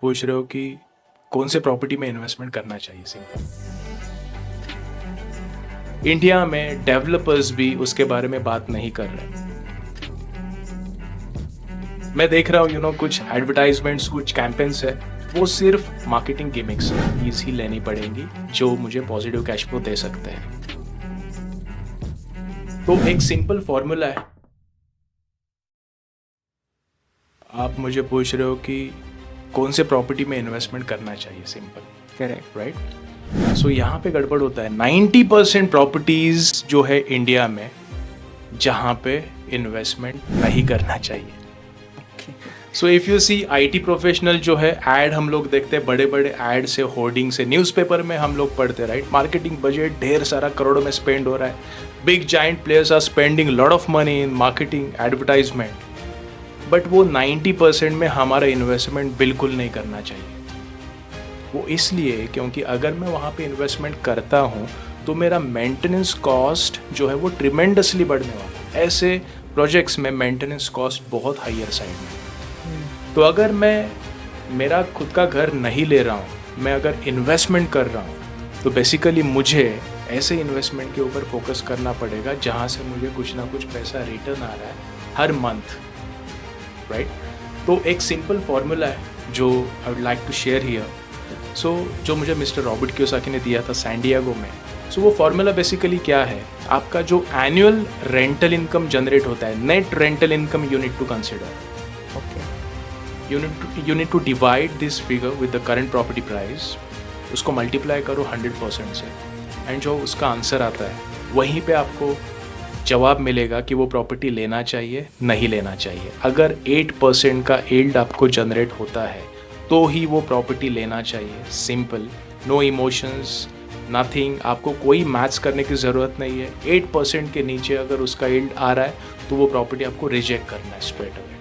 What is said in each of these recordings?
पूछ रहे हो कि कौन से प्रॉपर्टी में इन्वेस्टमेंट करना चाहिए। सिंपल, इंडिया में डेवलपर्स भी उसके बारे में बात नहीं कर रहे। मैं देख रहा हूँ कुछ एडवर्टाइजमेंट्स, कुछ कैंपेन्स है, वो सिर्फ मार्केटिंग गिमिक्स ही लेनी पड़ेंगी जो मुझे पॉजिटिव कैश फ्लो दे सकते हैं। तो एक सिंपल फॉर्मूला है। आप मुझे पूछ रहे हो कि कौन से प्रॉपर्टी में इन्वेस्टमेंट करना चाहिए। Simple, correct. राइट। सो यहाँ पे गड़बड़ होता है। 90% प्रॉपर्टीज जो है इंडिया में जहाँ पे इन्वेस्टमेंट नहीं करना चाहिए। So if you see IT professional जो है, ऐड हम लोग देखते हैं, बड़े बड़े ऐड से, होर्डिंग से, न्यूज़पेपर में हम लोग पढ़ते, राइट। मार्केटिंग बजट ढेर सारा करोड़ों में स्पेंड हो रहा है। Big giant players are spending lot of money in marketing advertisement, but वो 90% में हमारा इन्वेस्टमेंट बिल्कुल नहीं करना चाहिए। वो इसलिए क्योंकि अगर मैं वहाँ पे इन्वेस्टमेंट करता हूँ तो मेरा मेंटेनेंस कॉस्ट जो है वो ट्रिमेंडसली बढ़ने वाला है। ऐसे प्रोजेक्ट्स में मेंटेनेंस कॉस्ट बहुत हायर साइड में। तो अगर मैं मेरा खुद का घर नहीं ले रहा हूँ, मैं अगर इन्वेस्टमेंट कर रहा हूँ, तो बेसिकली मुझे ऐसे इन्वेस्टमेंट के ऊपर फोकस करना पड़ेगा जहाँ से मुझे कुछ ना कुछ पैसा रिटर्न आ रहा है हर मंथ, राइट। तो एक सिंपल फार्मूला है जो I would like to share here. So जो मुझे मिस्टर रॉबर्ट कियोसाकी ने दिया था सैन डिएगो में। सो वो फार्मूला बेसिकली क्या है, आपका जो एनुअल रेंटल इनकम जनरेट होता है, net rental income you need to consider. You need to divide this figure with the current property price, उसको मल्टीप्लाई करो 100% से, एंड जो उसका आंसर आता है वहीं पे आपको जवाब मिलेगा कि वो प्रॉपर्टी लेना चाहिए नहीं लेना चाहिए। अगर 8% का यील्ड आपको जनरेट होता है तो ही वो प्रॉपर्टी लेना चाहिए। सिंपल, नो इमोशंस, नथिंग, आपको कोई मैथ्स करने की ज़रूरत नहीं है। 8% के नीचे अगर उसका यील्ड आ रहा है तो वो प्रॉपर्टी आपको रिजेक्ट करना है स्ट्रेट अवे।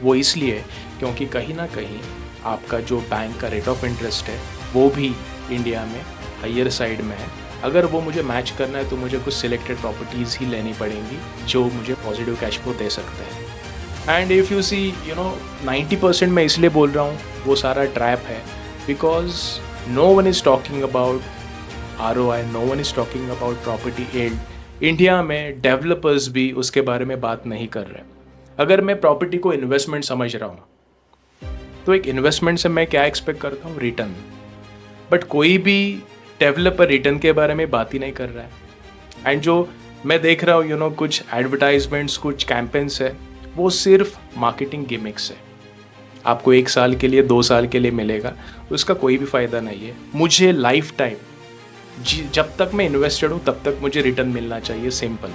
वो इसलिए क्योंकि कहीं ना कहीं आपका जो बैंक का रेट ऑफ इंटरेस्ट है वो भी इंडिया में हायर साइड में है। अगर वो मुझे मैच करना है तो मुझे कुछ सिलेक्टेड प्रॉपर्टीज़ ही लेनी पड़ेंगी जो मुझे पॉजिटिव कैश फ्लो दे सकते हैं। एंड इफ़ यू सी 90% मैं इसलिए बोल रहा हूँ वो सारा ट्रैप है because no one is talking about ROI, no one is talking about property yield. India में डेवलपर्स भी उसके बारे में बात नहीं कर रहे। अगर मैं प्रॉपर्टी को इन्वेस्टमेंट समझ रहा हूँ तो एक इन्वेस्टमेंट से मैं क्या एक्सपेक्ट करता हूँ, रिटर्न। बट कोई भी डेवलपर रिटर्न के बारे में बात ही नहीं कर रहा है। एंड जो मैं देख रहा हूँ कुछ एडवर्टाइजमेंट्स, कुछ कैंपेन्स है, वो सिर्फ मार्केटिंग गिमिक्स है। आपको 1 साल के लिए, 2 साल के लिए मिलेगा, उसका कोई भी फ़ायदा नहीं है। मुझे लाइफ टाइम जब तक मैं इन्वेस्टेड हूँ तब तक मुझे रिटर्न मिलना चाहिए। सिंपल।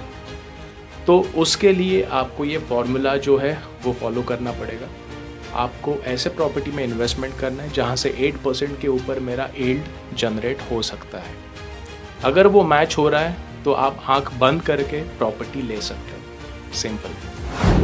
तो उसके लिए आपको ये फॉर्मूला जो है वो फॉलो करना पड़ेगा। आपको ऐसे प्रॉपर्टी में इन्वेस्टमेंट करना है जहाँ से 8% के ऊपर मेरा यील्ड जनरेट हो सकता है। अगर वो मैच हो रहा है तो आप आंख बंद करके प्रॉपर्टी ले सकते हो। सिंपल।